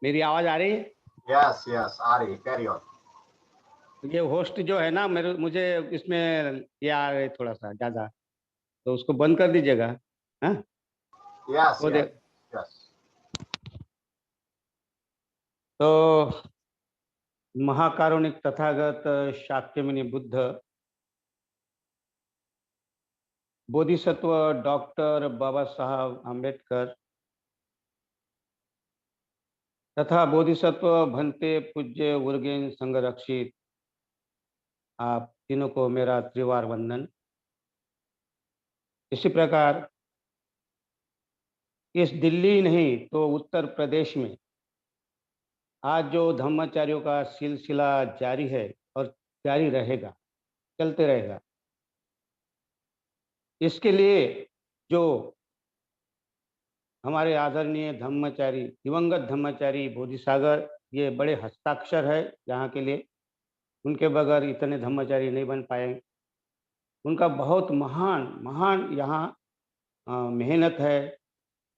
मेरी आवाज आ रही है? यस यस आ रही है, कैरी ऑन। ये होस्ट जो है ना, मेरे मुझे इसमें ये आ रहे थोड़ा सा ज्यादा, तो उसको बंद कर दीजिएगा। हाँ। यस वो दे। Yes yes. तो महाकारुणिक तथागत शाक्यमुनि बुद्ध, बोधिसत्व डॉक्टर बाबा साहब आम्बेडकर तथा बोधिसत्व भंते पूज्य उर्गेन संघरक्षित, आप तीनों को मेरा त्रिवार वंदन। इसी प्रकार इस दिल्ली नहीं तो उत्तर प्रदेश में आज जो धम्माचार्यों का सिलसिला जारी है और जारी रहेगा, चलते रहेगा, इसके लिए जो हमारे आदरणीय धम्मचारी, दिवंगत धम्मचारी बोधिसागर, ये बड़े हस्ताक्षर है यहाँ के लिए। उनके बगैर इतने धम्मचारी नहीं बन पाए। उनका बहुत महान महान यहाँ मेहनत है,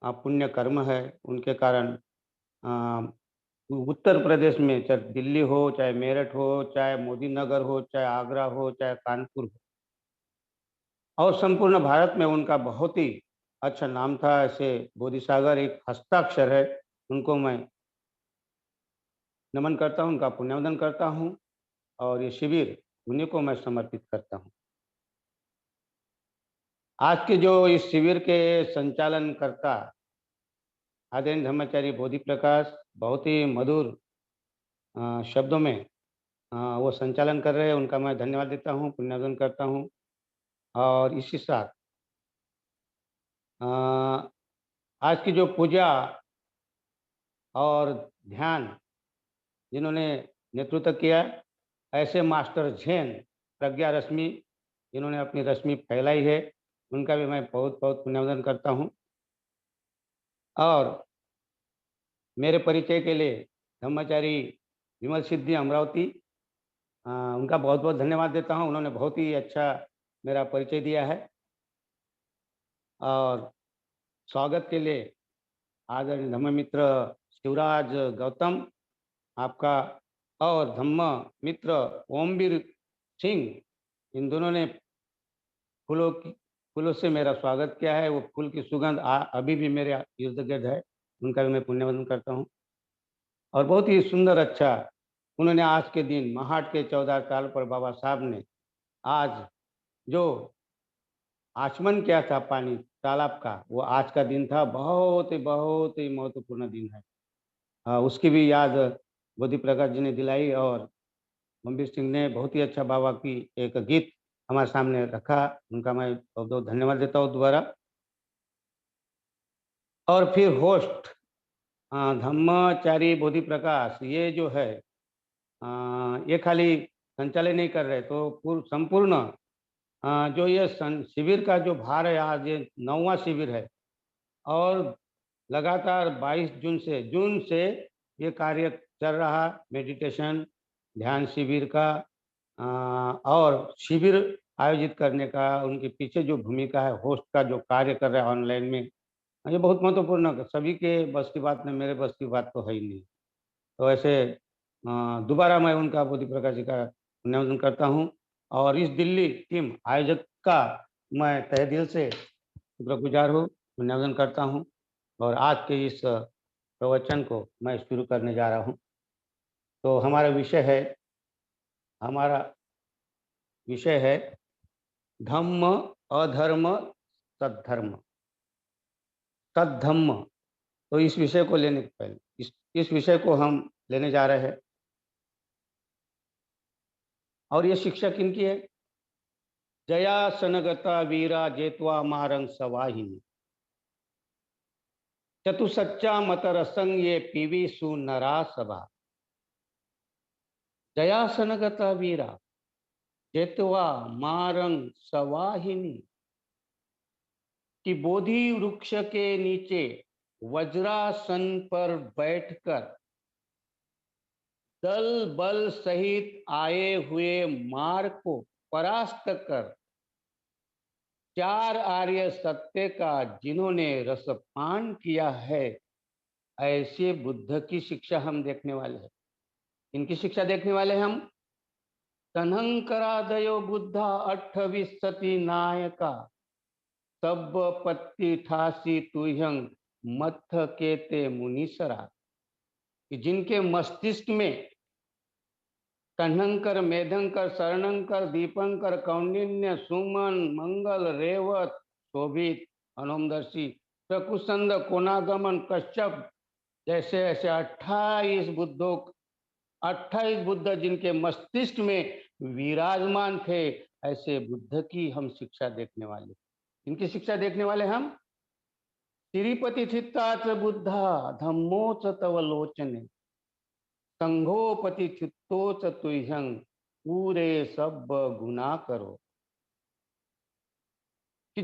पुण्य कर्म है। उनके कारण उत्तर प्रदेश में, चाहे दिल्ली हो, चाहे मेरठ हो, चाहे मोदी नगर हो, चाहे आगरा हो, चाहे कानपुर हो, और संपूर्ण भारत में उनका बहुत ही अच्छा नाम था। ऐसे बोधिसागर एक हस्ताक्षर है, उनको मैं नमन करता हूँ, उनका पुण्यवंदन करता हूँ, और ये शिविर उन्हीं को मैं समर्पित करता हूँ। आज के जो इस शिविर के संचालन करता आदरणीय धर्माचार्य बोधि प्रकाश, बहुत ही मधुर शब्दों में वो संचालन कर रहे हैं। उनका मैं धन्यवाद देता हूँ, पुण्यवंदन करता हूँ। और इसी साथ आज की जो पूजा और ध्यान जिन्होंने नेतृत्व किया, ऐसे मास्टर जैन प्रज्ञा रश्मि, जिन्होंने अपनी रश्मि फैलाई है, उनका भी मैं बहुत बहुत पुण्यवंदन करता हूँ। और मेरे परिचय के लिए धम्माचारी विमल सिद्धि अमरावती, उनका बहुत बहुत धन्यवाद देता हूँ। उन्होंने बहुत ही अच्छा मेरा परिचय दिया है। और स्वागत के लिए आदरणीय धम्म मित्र शिवराज गौतम, आपका, और धम्म मित्र ओमवीर सिंह, इन दोनों ने फूलों से मेरा स्वागत किया है। वो फूल की सुगंध अभी भी मेरे इर्द गिर्द है। उनका भी मैं पुण्यवंदन करता हूँ। और बहुत ही सुंदर अच्छा उन्होंने आज के दिन महाट के 14 साल पर बाबा साहब ने आज जो आचमन किया था पानी तालाब का, वो आज का दिन था। बहुत ही महत्वपूर्ण दिन है। उसकी भी याद बोधि प्रकाश जी ने दिलाई, और गंभीर सिंह ने बहुत ही अच्छा बाबा की एक गीत हमारे सामने रखा। उनका मैं बहुत बहुत धन्यवाद देता हूँ दोबारा। और फिर होस्ट धम्माचारी बोधि प्रकाश, ये जो है ये खाली संचालन नहीं कर रहे, तो संपूर्ण जो ये शिविर का जो भार है, आज ये 9वां शिविर है। और लगातार 22 जून से ये कार्य चल रहा, मेडिटेशन ध्यान शिविर का, और शिविर आयोजित करने का उनके पीछे जो भूमिका है, होस्ट का जो कार्य कर रहा है ऑनलाइन में, ये बहुत महत्वपूर्ण है। सभी के बस की बात नहीं, मेरे बस की बात तो है ही नहीं। तो ऐसे दोबारा मैं उनका बोधि प्रकाश जी का पुण्यवंदन करता हूँ। और इस दिल्ली टीम आयोजक का मैं तहे दिल से शुक्रगुजार हूँ, पुण्यवंदन करता हूँ। और आज के इस प्रवचन को मैं शुरू करने जा रहा हूँ। तो हमारा विषय है धम्म, अधर्म, सद्धर्म, सद्धम्म। तो इस विषय को लेने के पहले इस विषय को हम लेने जा रहे हैं। और ये शिक्षा किनकी है? जया सनगता वीरा जेत्वा मारंग सवाहिनी, चतुसच्चा मतर संग ये पीवी सुनरा सभा। जया सनगता वीरा जेत्वा मारंग सवाहिनी, कि बोधि वृक्ष के नीचे वज्रासन पर बैठकर दल बल सहित आए हुए मार को परास्त कर चार आर्य सत्य का जिन्होंने रसपान किया है, ऐसे बुद्ध की शिक्षा हम देखने वाले हैं। इनकी शिक्षा देखने वाले हैं हम। तनहंकरादयो बुद्धा अट्ठविंशति नायका सब पत्ति ठासी तुह्यंग मत्थ केते मुनीसरा, कि जिनके मस्तिष्क में कन्हंकर, मेधंकर, शरणंकर, दीपंकर, कौंडिन्य, सुमन, मंगल, रेवत, शोभित, अनोमदर्शी, प्रकुसंद, कोनागमन, कश्यप जैसे ऐसे 28 बुद्ध जिनके मस्तिष्क में विराजमान थे, ऐसे बुद्ध की हम शिक्षा देखने वाले। इनकी शिक्षा देखने वाले हम। तिरुपति चित्ताच बुद्धा धम्मोच तव लोचने, संघोपति चित्तोच तुह्यं पूरे सब गुना करो, कि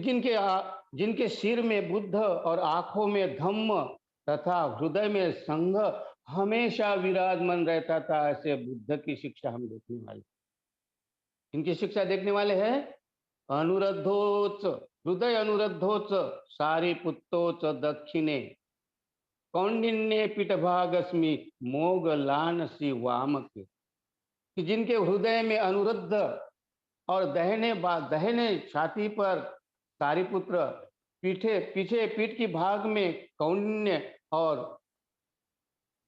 जिनके सिर में बुद्ध और आंखों में धम्म तथा हृदय में संघ हमेशा विराजमान रहता था, ऐसे बुद्ध की शिक्षा हम देखने वाले। इनकी शिक्षा देखने वाले हैं। अनुरुद्धोच हृदय अनुरुद्धोच सारिपुत्तोच दक्षिणे, कौंडिन्य पीठभागस्मि मोगलानसी वामके, कि जिनके हृदय में अनुरुद्ध और दहने छाती पर सारिपुत्र, पीछे पीठ की भाग में कौंडिन्य और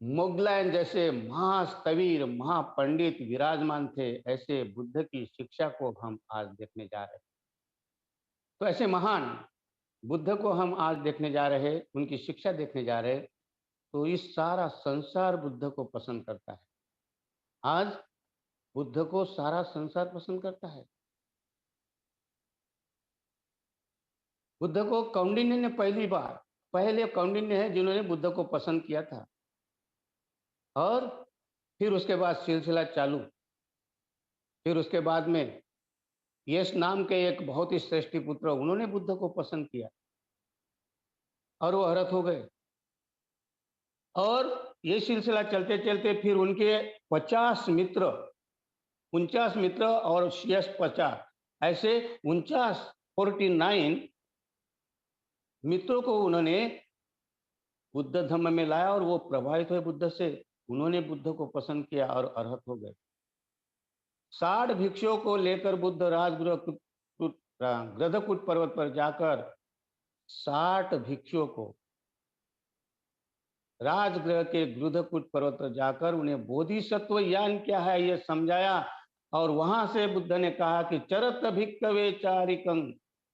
मोगलायन जैसे महास्तवीर महापंडित विराजमान थे, ऐसे बुद्ध की शिक्षा को हम आज देखने जा रहे हैं। तो ऐसे महान बुद्ध को हम आज देखने जा रहे हैं, उनकी शिक्षा देखने जा रहे हैं। तो इस सारा संसार बुद्ध को पसंद करता है। आज बुद्ध को सारा संसार पसंद करता है। बुद्ध को कौंडिन्य ने पहले कौंडिन्य है जिन्होंने बुद्ध को पसंद किया था, और फिर उसके बाद सिलसिला चालू। फिर उसके बाद में यश नाम के एक बहुत ही श्रेष्ठ पुत्र, उन्होंने बुद्ध को पसंद किया और वो अरहत हो गए। और ये सिलसिला चलते चलते फिर उनके 49 मित्र और यश 50, ऐसे 49 मित्रों को उन्होंने बुद्ध धम्म में लाया, और वो प्रभावित हुए बुद्ध से। उन्होंने बुद्ध को पसंद किया और अरहत हो गए। 60 भिक्षुओं को लेकर बुद्ध गृधकुट पर्वत पर जाकर 60 भिक्षुओं को राजगृह के गृधकुट पर्वत पर जाकर उन्हें बोधिसत्व ज्ञान क्या है यह समझाया। और वहां से बुद्ध ने कहा कि चरत भिक्खवे चारिकं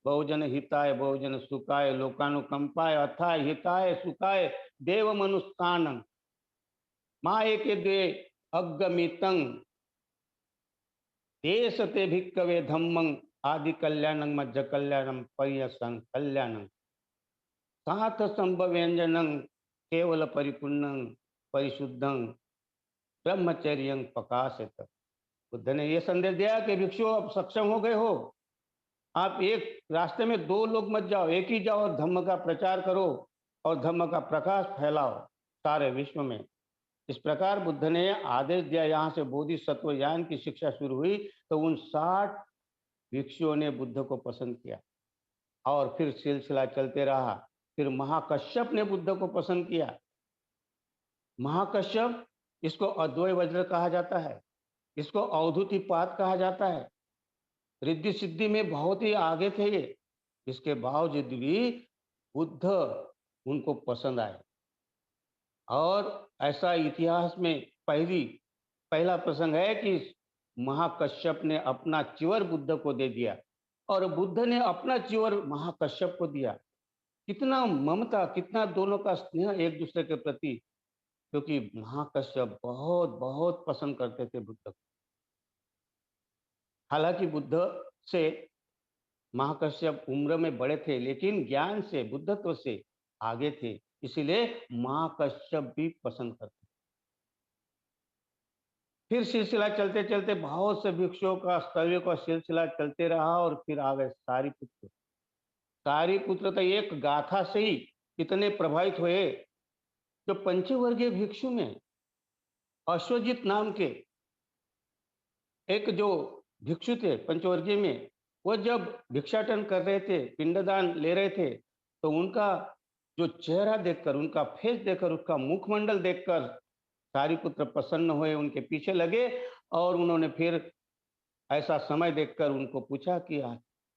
बहुजन हिताय बहुजन सुखाय लोकानुकंपाय अथाय हिताय सुखाय देव मनुष्कानं मा एके द्वे अगमितं देश ते भिक्खवे धम्मं आदि कल्याणं मज्ज कल्याणं पर्यसं कल्याणं साथ संभव व्यंजनं केवल परिपूर्णं परिशुद्धं ब्रह्मचर्यं प्रकाशित। बुद्ध ने यह संदेश दिया कि भिक्षु अब सक्षम हो गए हो, आप एक रास्ते में 2 लोग मत जाओ, एक ही जाओ और धम्म का प्रचार करो और धम्म का प्रकाश फैलाओ सारे विश्व में। इस प्रकार बुद्ध ने आदेश दिया। यहाँ से बोधिसत्व ज्ञान की शिक्षा शुरू हुई। तो उन 60 भिक्षुओं ने बुद्ध को पसंद किया और फिर सिलसिला चलते रहा। फिर महाकश्यप ने बुद्ध को पसंद किया। महाकश्यप, इसको अद्वैय वज्र कहा जाता है, इसको अवधूतिपात कहा जाता है। रिद्धि सिद्धि में बहुत ही आगे थे ये, इसके बावजूद भी बुद्ध उनको पसंद आए। और ऐसा इतिहास में पहला प्रसंग है कि महाकश्यप ने अपना चिवर बुद्ध को दे दिया और बुद्ध ने अपना चिवर महाकश्यप को दिया। कितना ममता, कितना दोनों का स्नेह एक दूसरे के प्रति, क्योंकि महाकश्यप बहुत बहुत पसंद करते थे बुद्ध को। हालांकि बुद्ध से महाकश्यप उम्र में बड़े थे, लेकिन ज्ञान से, बुद्धत्व से आगे थे, इसीलिए महाकश्यप भी पसंद करते। फिर सिलसिला चलते चलते बहुत से भिक्षुओं का, स्तव्यों का सिलसिला चलते रहा और फिर आ गए सारिपुत्र। सारिपुत्र तो एक गाथा से ही इतने प्रभावित हुए। जो पंचवर्गीय भिक्षु में अश्वजित नाम के एक जो भिक्षु थे पंचवर्गीय में, वो जब भिक्षाटन कर रहे थे, पिंडदान ले रहे थे, तो उनका जो चेहरा देखकर, उनका फेस देखकर, उसका मुखमंडल देखकर सारिपुत्र प्रसन्न हुए, उनके पीछे लगे और उन्होंने फिर ऐसा समय देखकर उनको पूछा कि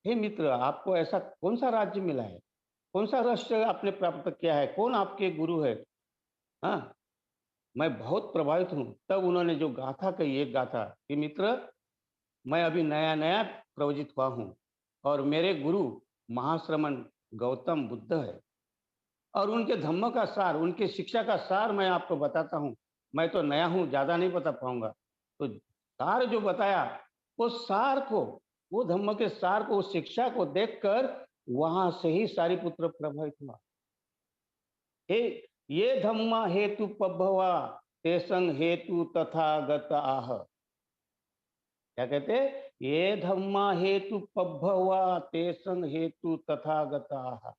हे मित्र, आपको ऐसा कौन सा राज्य मिला है, कौन सा राष्ट्र आपने प्राप्त किया है, कौन आपके गुरु है? हाँ, मैं बहुत प्रभावित हूँ। तब उन्होंने जो गाथा कही, एक गाथा कि मित्र, मैं अभी नया नया प्रवचित हुआ हूँ और मेरे गुरु महाश्रमण गौतम बुद्ध है और उनके धम्म का सार, उनकी शिक्षा का सार मैं आपको बताता हूँ। मैं तो नया हूँ, ज्यादा नहीं बता पाऊंगा। तो सार जो बताया, वो सार को, वो धम्म के सार को, उस शिक्षा को देखकर वहां से ही सारिपुत्र प्रभावित हुआ। हे, ये धम्मा हेतु पभवा, तेसंग हेतु तथागत आह। क्या कहते? ये धम्मा हेतु पभवा, तेसंग हेतु तथागत आह।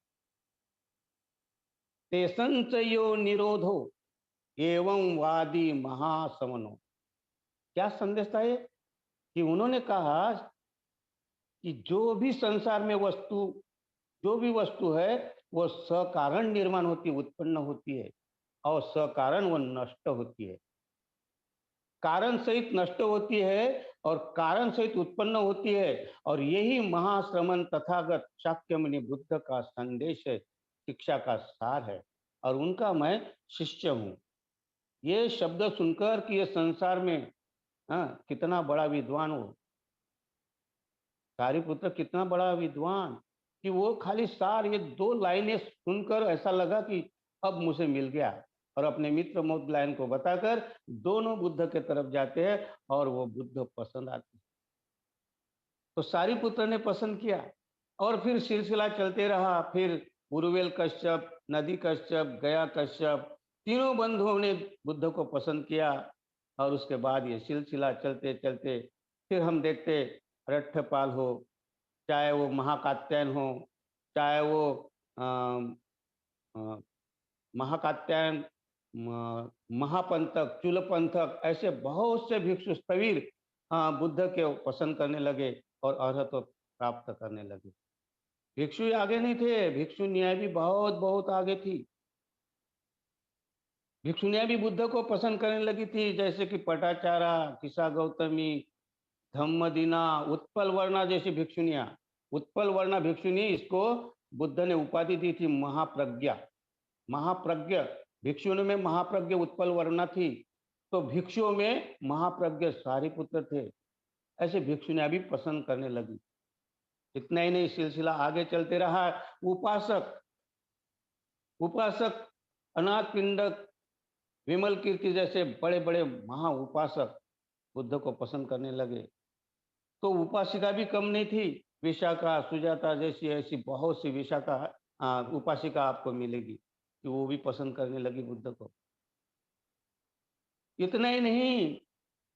तेसंच यो निरोधो एवं वादी महासमनो। क्या संदेश था ये? कि उन्होंने कहा कि जो भी संसार में वस्तु, जो भी वस्तु है, वो सकारण निर्माण होती, उत्पन्न होती है और सकारण वो नष्ट होती है। कारण सहित नष्ट होती है और कारण सहित उत्पन्न होती है। और यही महाश्रमण तथागत शाक्यमुनि बुद्ध का संदेश है, शिक्षा का सार है और उनका मैं शिष्य हूं। ये शब्द सुनकर कि ये संसार में, हाँ, कितना बड़ा विद्वान हो, सारिपुत्र कितना बड़ा विद्वान, कि वो खाली सार, ये दो लाइनें सुनकर ऐसा लगा कि अब मुझे मिल गया। और अपने मित्र मौद लाइन को बताकर दोनों बुद्ध के तरफ जाते हैं और वो बुद्ध पसंद आते हैं। तो सारिपुत्र ने पसंद किया और फिर सिलसिला चलते रहा। फिर उर्वेल कश्यप, नदी कश्यप, गया कश्यप, तीनों बंधुओं ने बुद्ध को पसंद किया और उसके बाद ये सिलसिला चलते चलते फिर हम देखते, रट्ठपाल हो, चाहे वो महाकात्यायन हो, चाहे वो अम, अ, महाकात्यायन, महापंथक, चूलपंथक, ऐसे बहुत से भिक्षु स्थविर बुद्ध के पसंद करने लगे और अर्हत प्राप्त करने लगे। भिक्षु ही आगे नहीं थे, भिक्षु न्याय भी बहुत बहुत आगे थी। भिक्षुनियां भी बुद्ध को पसंद करने लगी थी, जैसे कि पटाचारा, किसा गौतमी, धम्मदीना, उत्पल वर्णा जैसी भिक्षुनियां। उत्पल वर्णा भिक्षुनी, इसको बुद्ध ने उपाधि दी थी महाप्रज्ञा। महाप्रज्ञ, भिक्षुओं में महाप्रज्ञ उत्पल वर्णा थी, तो भिक्षुओं में महाप्रज्ञ सारिपुत्र थे। ऐसे भिक्षुनियां भी पसंद करने लगी। इतना ही नहीं, सिलसिला आगे चलते रहा। उपासक, उपासक अनाथ पिंडक, विमल कीर्ति जैसे बड़े बड़े महा उपासक बुद्ध को पसंद करने लगे। तो उपासिका भी कम नहीं थी। विशाखा, सुजाता जैसी ऐसी बहुत सी विशाखा उपासिका आपको मिलेगी कि वो भी पसंद करने लगी बुद्ध को। इतना ही नहीं,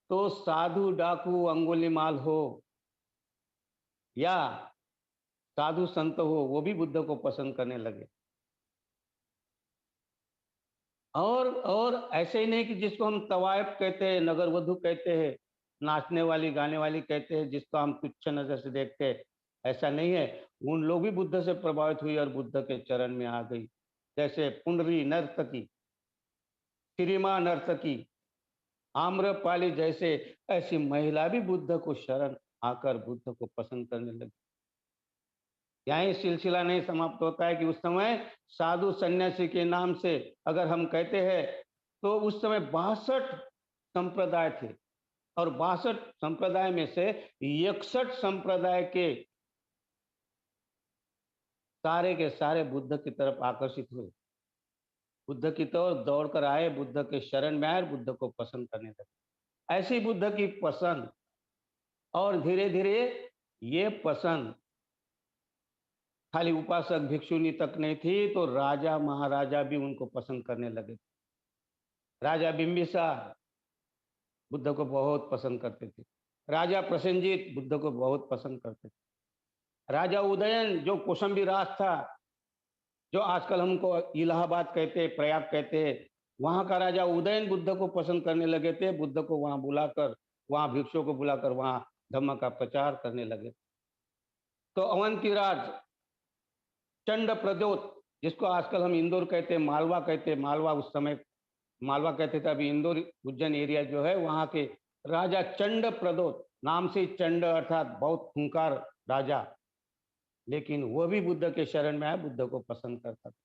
तो साधु डाकू अंगुलीमाल हो या साधु संत हो, वो भी बुद्ध को पसंद करने लगे। और ऐसे ही नहीं कि जिसको हम तवायफ कहते हैं, नगर वधु कहते हैं, नाचने वाली गाने वाली कहते हैं, जिसको हम तुच्छ नजर से देखते हैं, ऐसा नहीं है। उन लोग भी बुद्ध से प्रभावित हुई और बुद्ध के चरण में आ गई। जैसे पुंडरी नर्तकी, सिरिमा नर्तकी, आम्रपाली जैसे ऐसी महिला भी बुद्ध को शरण आकर बुद्ध को पसंद करने लगी। यही सिलसिला नहीं समाप्त होता है कि उस समय साधु सन्यासी के नाम से अगर हम कहते हैं, तो उस समय 62 संप्रदाय थे और 62 संप्रदाय में से 61 संप्रदाय के सारे बुद्ध की तरफ आकर्षित हुए, बुद्ध की तरफ दौड़कर आए, बुद्ध के शरण में आए और बुद्ध को पसंद करने लगे। ऐसी बुद्ध की पसंद, और धीरे धीरे ये पसंद खाली उपासक भिक्षुनी तक नहीं थी, तो राजा महाराजा भी उनको पसंद करने लगे। राजा बिंबिसार बुद्ध को बहुत पसंद करते थे। राजा प्रसेनजीत बुद्ध को बहुत पसंद करते थे। राजा उदयन, जो कौशाम्बी राज था, जो आजकल हमको इलाहाबाद कहते हैं, प्रयाग कहते हैं, वहां का राजा उदयन बुद्ध को पसंद करने लगे थे। बुद्ध को वहां बुलाकर, वहां भिक्षुओं को बुलाकर वहां धम्म का प्रचार करने लगे। तो अवंती राज चंड प्रद्योत, जिसको आजकल हम इंदौर कहते हैं, मालवा कहते हैं, मालवा उस समय मालवा कहते थे, अभी इंदौर उज्जैन एरिया जो है, वहां के राजा चंड प्रदोत, नाम से चंड अर्थात बहुत खूंखार राजा, लेकिन वो भी बुद्ध के शरण में आया, बुद्ध को पसंद करता था।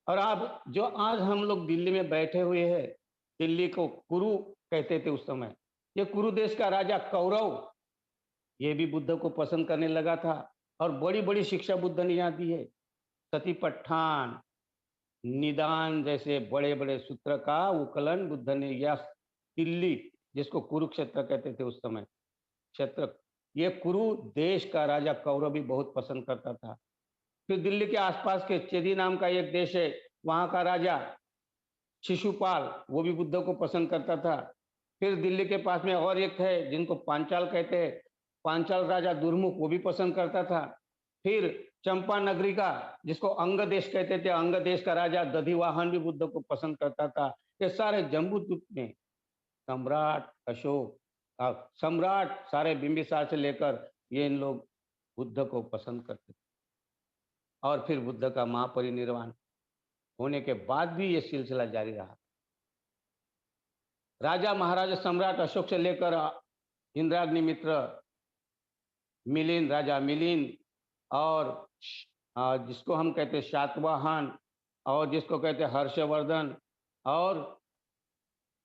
और अब जो आज हम लोग दिल्ली में बैठे हुए हैं, दिल्ली को कुरु कहते थे उस समय, ये कुरु देश का राजा कौरव, ये भी बुद्ध को पसंद करने लगा था। और बड़ी बड़ी शिक्षा बुद्ध ने यहाँ दी है, सतीपट्ठान, निदान जैसे बड़े बड़े सूत्र का उकलन बुद्ध ने, या दिल्ली जिसको कुरुक्षेत्र कहते थे उस समय, क्षेत्र, ये कुरु देश का राजा कौरव भी बहुत पसंद करता था। फिर दिल्ली के आसपास के चेदी नाम का एक देश है, वहां का राजा शिशुपाल, वो भी बुद्ध को पसंद करता था। फिर दिल्ली के पास में और एक है जिनको पांचाल कहते हैं, पांचाल राजा दुर्मुख, वो भी पसंद करता था। फिर चंपा नगरी का, जिसको अंग देश कहते थे, अंग देश का राजा दधिवाहन भी बुद्ध को पसंद करता था। ये सारे जम्बूद्वीप में सम्राट अशोक, सम्राट सारे बिंबिसार से लेकर ये इन लोग बुद्ध को पसंद करते थे। और फिर बुद्ध का महापरिनिर्वाण होने के बाद भी ये सिलसिला जारी रहा। राजा महाराजा सम्राट अशोक से लेकर इंद्राग्नि मित्र, मिलिंद, राजा मिलिंद, और जिसको हम कहते हैं शातवाहन, और जिसको कहते हैं हर्षवर्धन, और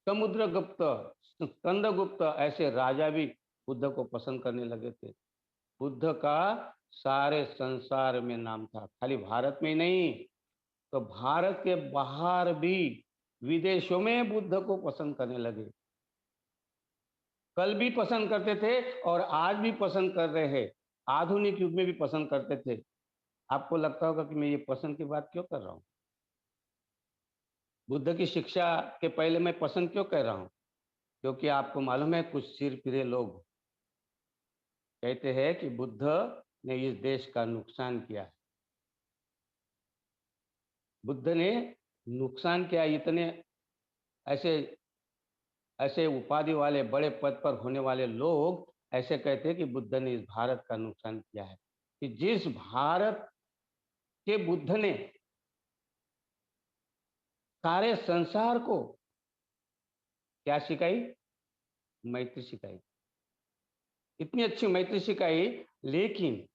समुद्रगुप्त, स्कंदगुप्त, ऐसे राजा भी बुद्ध को पसंद करने लगे थे। बुद्ध का सारे संसार में नाम था, खाली भारत में ही नहीं, तो भारत के बाहर भी, विदेशों में बुद्ध को पसंद करने लगे। कल भी पसंद करते थे और आज भी पसंद कर रहे हैं, आधुनिक युग में भी पसंद करते थे। आपको लगता होगा कि मैं ये पसंद की बात क्यों कर रहा हूं, बुद्ध की शिक्षा के पहले मैं पसंद क्यों कर रहा हूं? क्योंकि आपको मालूम है, कुछ सिर फिरे लोग कहते हैं कि बुद्ध ने इस देश का नुकसान किया है। बुद्ध ने नुकसान किया, इतने ऐसे ऐसे उपाधि वाले बड़े पद पर होने वाले लोग ऐसे कहते हैं कि बुद्ध ने इस भारत का नुकसान किया है। कि जिस भारत के बुद्ध ने सारे संसार को क्या सिखाई? मैत्री सिखाई, इतनी अच्छी मैत्री सिखाई, लेकिन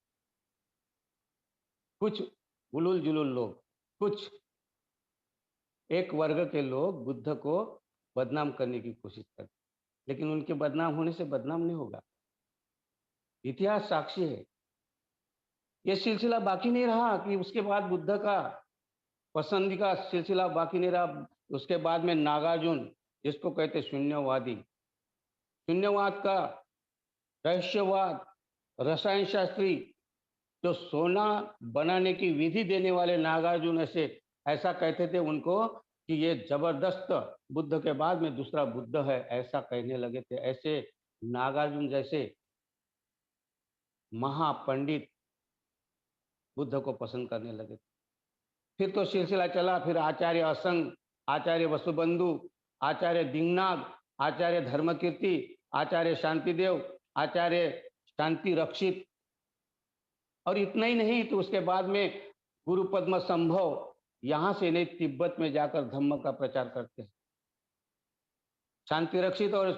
कुछ उलूल जुलूल लोग, कुछ एक वर्ग के लोग बुद्ध को बदनाम करने की कोशिश करते, लेकिन उनके बदनाम होने से बदनाम नहीं होगा। इतिहास साक्षी है। यह सिलसिला बाकी नहीं रहा कि उसके बाद बुद्ध का पसंद का सिलसिला बाकी नहीं रहा। उसके बाद में नागार्जुन, जिसको कहते शून्यवादी, शून्यवाद का रहस्यवाद, रसायन शास्त्री, जो सोना बनाने की विधि देने वाले नागार्जुन ऐसा कहते थे उनको कि ये जबरदस्त बुद्ध के बाद में दूसरा बुद्ध है, ऐसा कहने लगे थे। ऐसे नागार्जुन जैसे महापंडित बुद्ध को पसंद करने लगे। फिर तो सिलसिला चला, फिर आचार्य असंग, आचार्य वसुबंधु, आचार्य दिंगनाग, आचार्य धर्मकीर्ति, आचार्य शांतिदेव, आचार्य शांति रक्षित, और इतना ही नहीं, तो उसके बाद में गुरु पद्म संभव, यहां से नहीं तिब्बत में जाकर धम्म का प्रचार करते हैं। शांति रक्षित और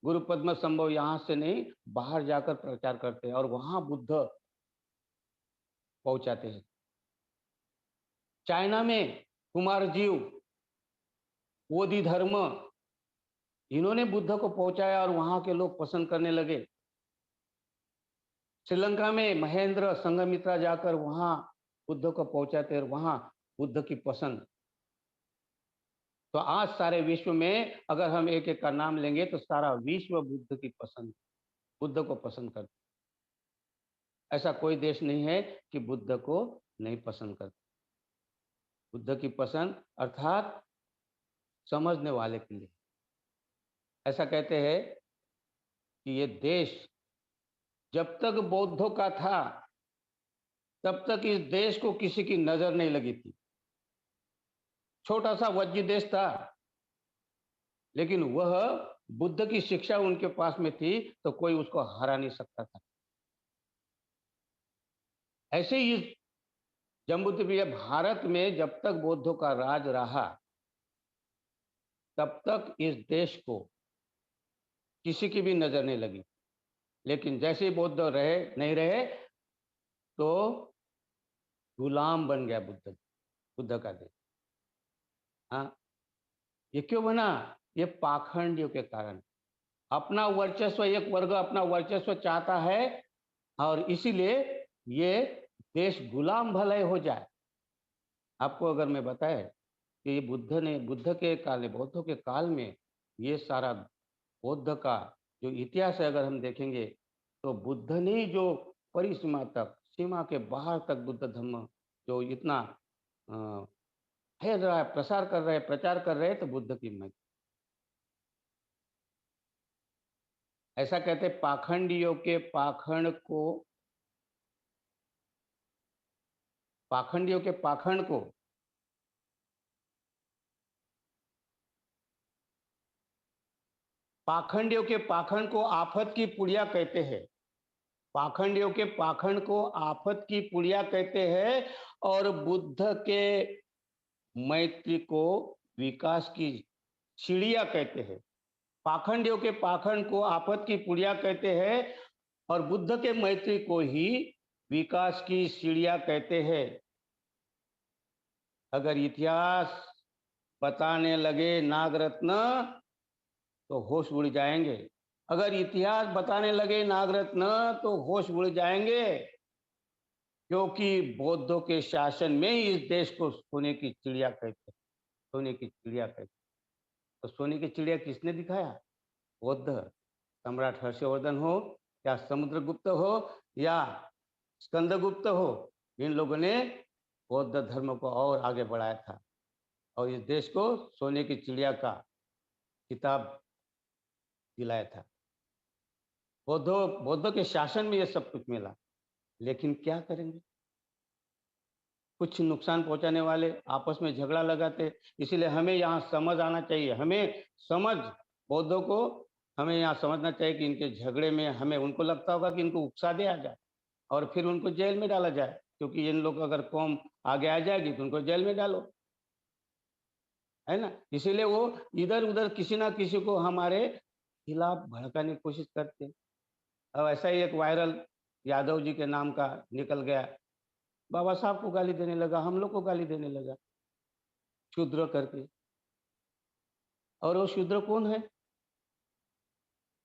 गुरु पद्म संभव यहां से नहीं, बाहर जाकर प्रचार करते हैं और वहां बुद्ध पहुंचाते हैं। चाइना में कुमार जीव, बोधि धर्म, इन्होंने बुद्ध को पहुंचाया और वहां के लोग पसंद करने लगे। श्रीलंका में महेंद्र संघमित्रा जाकर वहां बुद्ध को पहुंचाते और वहां बुद्ध की पसंद। तो आज सारे विश्व में अगर हम एक एक का नाम लेंगे तो सारा विश्व बुद्ध की पसंद, बुद्ध को पसंद करता। ऐसा कोई देश नहीं है कि बुद्ध को नहीं पसंद करता। बुद्ध की पसंद अर्थात समझने वाले के लिए। ऐसा कहते हैं कि ये देश जब तक बौद्धों का था तब तक इस देश को किसी की नजर नहीं लगी थी। छोटा सा वज्जी देश था, लेकिन वह बुद्ध की शिक्षा उनके पास में थी तो कोई उसको हरा नहीं सकता था। ऐसे ही जम्बूद्वीप प्रिय, भारत में जब तक बौद्धों का राज रहा तब तक इस देश को किसी की भी नजर नहीं लगी, लेकिन जैसे ही बौद्ध रहे नहीं रहे तो गुलाम बन गया बुद्ध का देश। हाँ, ये क्यों बना? ये पाखंडियों के कारण। अपना वर्चस्व, एक वर्ग अपना वर्चस्व चाहता है और इसीलिए ये देश गुलाम भले हो जाए। आपको अगर मैं बताए कि ये बुद्ध के काल में, बौद्धों के काल में ये सारा बौद्ध का जो इतिहास है अगर हम देखेंगे तो बुद्ध ने जो परिसीमा तक, सीमा के बाहर तक बुद्ध धर्म जो इतना अ, फैल रहा है, प्रसार कर रहे हैं, प्रचार कर रहे हैं, तो बुद्ध की महिमा। ऐसा कहते हैं पाखंडियों के पाखंड को पाखंडियों के पाखंड को आफत की पुड़िया कहते हैं। पाखंडियों के पाखंड को आफत की पुड़िया कहते हैं और बुद्ध के मैत्री को विकास की सीढ़ियां कहते हैं। पाखंडियों के पाखंड को आफत की पुड़िया कहते हैं और बुद्ध के मैत्री को ही विकास की सीढ़ियां कहते हैं। अगर इतिहास बताने लगे नागरत्न तो होश उड़ जाएंगे। अगर इतिहास बताने लगे नागरत्न तो होश उड़ जाएंगे, क्योंकि बौद्धों के शासन में ही इस देश को सोने की चिड़िया कहते हैं। सोने की चिड़िया कहते हैं। तो सोने की चिड़िया किसने दिखाया? बौद्ध। सम्राट हर्षवर्धन हो या समुद्रगुप्त हो या स्कंदगुप्त हो, इन लोगों ने बौद्ध धर्म को और आगे बढ़ाया था और इस देश को सोने की चिड़िया का खिताब दिलाया था। बौद्धों के शासन में ये सब कुछ मिला, लेकिन क्या करेंगे? कुछ नुकसान पहुंचाने वाले आपस में झगड़ा लगाते। इसीलिए हमें यहाँ समझ आना चाहिए, हमें समझ, बौद्धों को हमें यहाँ समझना चाहिए कि इनके झगड़े में हमें, उनको लगता होगा कि इनको उकसा दिया जाए और फिर उनको जेल में डाला जाए, क्योंकि इन लोग अगर कौम आगे आ जाएगी तो उनको जेल में डालो, है ना। इसीलिए वो इधर उधर किसी ना किसी को हमारे खिलाफ भड़काने की कोशिश करते हैं। अब ऐसा ही एक वायरल यादव जी के नाम का निकल गया, बाबा साहब को गाली देने लगा, हम लोग को गाली देने लगा शूद्र करके। और वो शूद्र कौन है?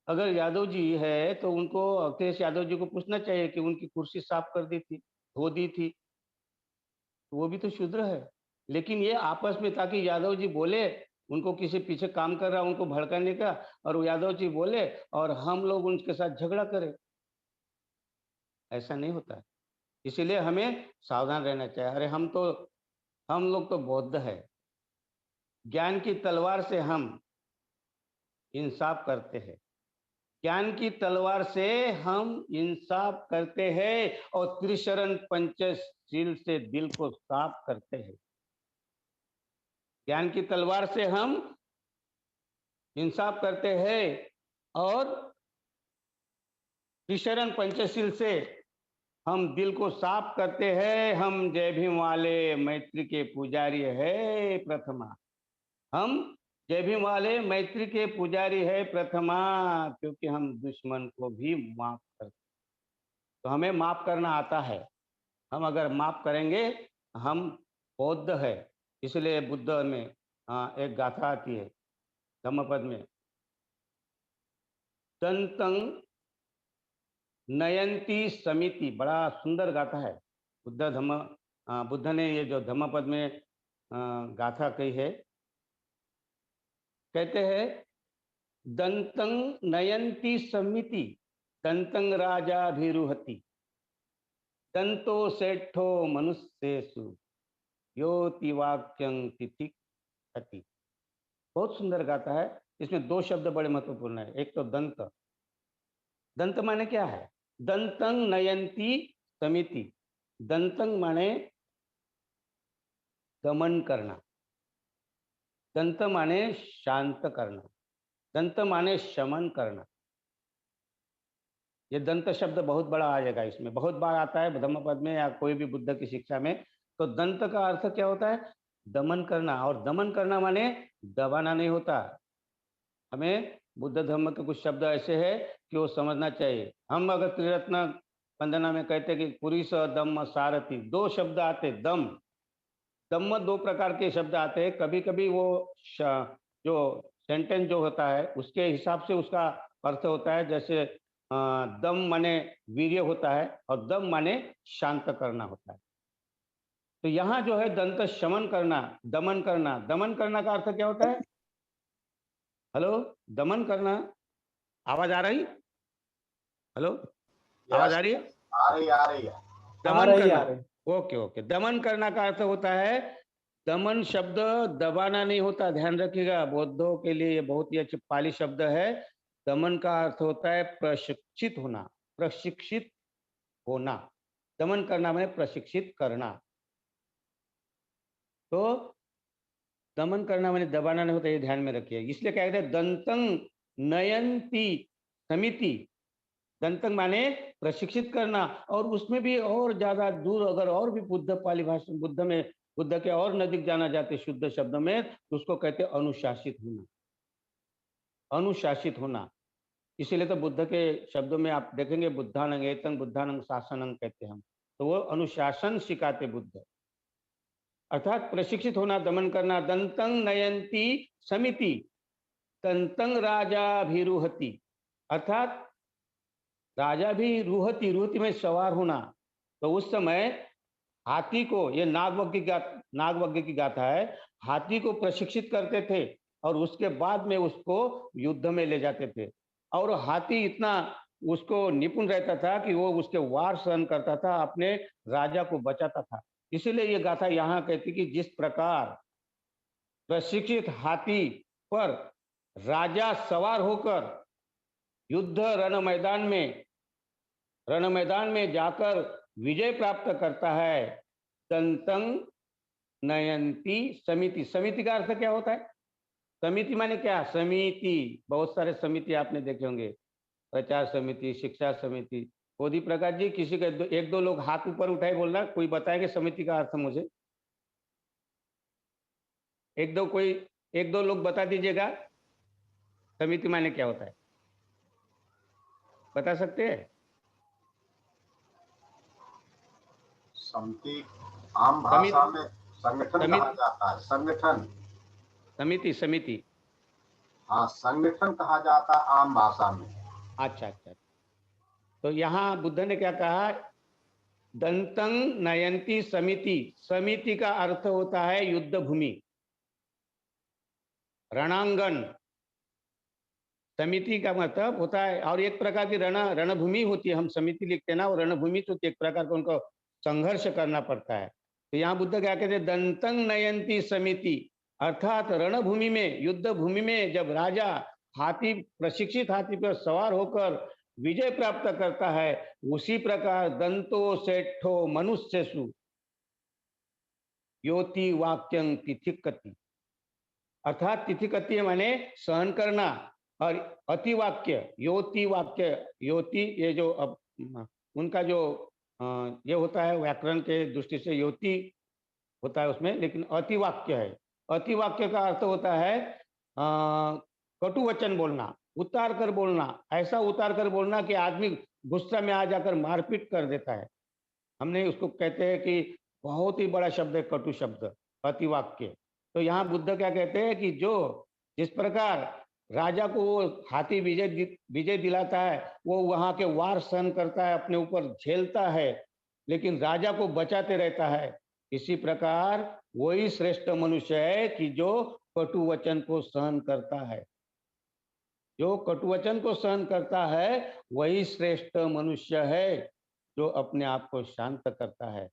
अगर यादव जी है तो उनको, अखिलेश यादव जी को पूछना चाहिए कि उनकी कुर्सी साफ कर दी थी, धो दी थी, तो वो भी तो शूद्र है। लेकिन ये आपस में, ताकि यादव जी बोले, उनको किसी पीछे काम कर रहा है उनको भड़काने का, और वो यादव जी बोले और हम लोग उनके साथ झगड़ा करें, ऐसा नहीं होता है। इसीलिए हमें सावधान रहना चाहिए। अरे हम लोग तो बौद्ध है, ज्ञान की तलवार से हम इंसाफ करते हैं, ज्ञान की तलवार से हम इंसाफ करते हैं और त्रिशरण पंचशील से दिल को साफ करते हैं। ज्ञान की तलवार से हम इंसाफ करते हैं और त्रिशरण पंचशील से हम दिल को साफ करते हैं। हम जय भीम वाले मैत्री के पुजारी है प्रथमा। हम जय भीम वाले मैत्री के पुजारी है प्रथमा, क्योंकि हम दुश्मन को भी माफ करते। तो हमें माफ करना आता है। हम अगर माफ करेंगे, हम बौद्ध है। इसलिए बुद्ध में एक गाथा आती है धम्मपद में, दंतं नयंती समिति, बड़ा सुंदर गाथा है। बुद्ध ने ये जो धम्मपद में गाथा कही है, कहते हैं दंतं नयंती समिति, दंतं राजाभिरुहति, दंतो सेठो मनुष्येषु योति वाक्यं तितिक्षति। बहुत सुंदर गाता है। इसमें दो शब्द बड़े महत्वपूर्ण है। एक तो दंत, दंत माने क्या है? दंतं नयंती समिति, दंतं माने दमन करना, दंत माने शांत करना, दंत माने शमन करना। ये दंत शब्द बहुत बड़ा आ जाएगा, इसमें बहुत बार आता है धम्मपद में या कोई भी बुद्ध की शिक्षा में। तो दंत का अर्थ क्या होता है? दमन करना, और दमन करना माने दबाना नहीं होता। हमें बुद्ध धर्म के कुछ शब्द ऐसे हैं कि वो समझना चाहिए। हम अगर त्रिरत्न वंदना में कहते हैं कि पुरुष दम्म सारथी, दो शब्द आते, दम दम्म, दो प्रकार के शब्द आते हैं। कभी कभी वो जो सेंटेंस जो होता है उसके हिसाब से उसका अर्थ होता है। जैसे दम माने वीर्य होता है और दम माने शांत करना होता है। तो यहाँ जो है दंत शमन करना, दमन करना, दमन करना का अर्थ क्या होता है? हेलो, दमन करना, आवाज आ रही? हेलो, आवाज यस आ रही है? यस, आ रही है। आ दमन रही करना, आ रही। Okay okay. दमन करना का अर्थ होता है, दमन शब्द दबाना नहीं होता, ध्यान रखिएगा। बौद्धों के लिए ये बहुत ही अच्छी पाली शब्द है। दमन का अर्थ होता है प्रशिक्षित होना, प्रशिक्षित होना। दमन करना मैंने प्रशिक्षित करना। तो दमन करना मैंने दबाना नहीं होता, ये ध्यान में रखिए। इसलिए क्या कहते हैं, दंतं नयंती समिति। दंतंग माने प्रशिक्षित करना, और उसमें भी और ज्यादा दूर अगर और भी बुद्ध पाली भाषा, बुद्ध में, बुद्ध के और नजदीक जाना जाते शुद्ध शब्द में, तो उसको कहते हैं अनुशासित होना, अनुशासित होना। इसीलिए तो बुद्ध के शब्दों में आप देखेंगे बुद्धानंग एतं बुद्धानंग शासनंग कहते हैं हम। तो वो अनुशासन सिखाते बुद्ध, अर्थात प्रशिक्षित होना, दमन करना। दंतं नयंती समिति, दंतं राजाभिरुहति, अर्थात राजा भी रुहती, रुहती में सवार होना। तो उस समय हाथी को, ये नागवज्ञ की गाथा है, हाथी को प्रशिक्षित करते थे और उसके बाद में उसको युद्ध में ले जाते थे। और हाथी इतना उसको निपुण रहता था कि वो उसके वार सहन करता था, अपने राजा को बचाता था। इसीलिए ये गाथा यहाँ कहती कि जिस प्रकार प्रशिक्षित हाथी पर राजा सवार होकर युद्ध रण मैदान में जाकर विजय प्राप्त करता है, दंतं नयंती समिति। समिति का अर्थ क्या होता है? समिति माने क्या? समिति, बहुत सारे समिति आपने देखे होंगे, प्रचार समिति, शिक्षा समिति। बोधि प्रकाश जी, किसी का एक दो लोग हाथ ऊपर उठाए, बोलना, कोई बताएंगे समिति का अर्थ मुझे? एक दो लोग बता दीजिएगा, समिति माने क्या होता है, बता सकते हैं? समिति आम भाषा में संगठन कहा समिति, जाता है, संगठन। समिति, समिति। हाँ, संगठन कहा जाता है आम भाषा में। अच्छा अच्छा। तो यहाँ बुद्ध ने क्या कहा? दंतं नयंती समिति। समिति का अर्थ होता है युद्ध भूमि, रणांगन। समिति का मतलब होता है, और एक प्रकार की रणभूमि होती है। हम समिति लिखते हैं ना, वो रणभूमि तो एक प्रकार का उनको संघर्ष करना पड़ता है। तो यहाँ बुद्ध क्या कहते हैं? दंतं नयंती समिति, अर्थात रणभूमि में, युद्ध भूमि में जब राजा हाथी, प्रशिक्षित हाथी पर सवार होकर विजय प्राप्त करता है, उसी प्रकार दंतो सेठो मनुष्यसु योति वाक्यं तिथिकति, अर्थात तिथिकति माने सहन करना, और अतिवाक्य, योति वाक्य, योति ये जो उनका जो ये होता है व्याकरण के दृष्टि से योति होता है उसमें, लेकिन अतिवाक्य है। अतिवाक्य का अर्थ होता है कटु वचन बोलना, उतार कर बोलना, ऐसा उतार कर बोलना कि आदमी गुस्सा में आ जाकर मारपीट कर देता है। हमने उसको कहते हैं कि बहुत ही बड़ा शब्द है कटु शब्द, अतिवाक्य। तो यहाँ बुद्ध क्या कहते हैं कि जो जिस प्रकार राजा को वो हाथी विजय दिलाता है, वो वहां के वार सहन करता है, अपने ऊपर झेलता है, लेकिन राजा को बचाते रहता है। इसी प्रकार वही श्रेष्ठ मनुष्य है कि जो कटु वचन को सहन करता है। जो कटु वचन को सहन करता है वही श्रेष्ठ मनुष्य है, जो अपने आप को शांत करता है।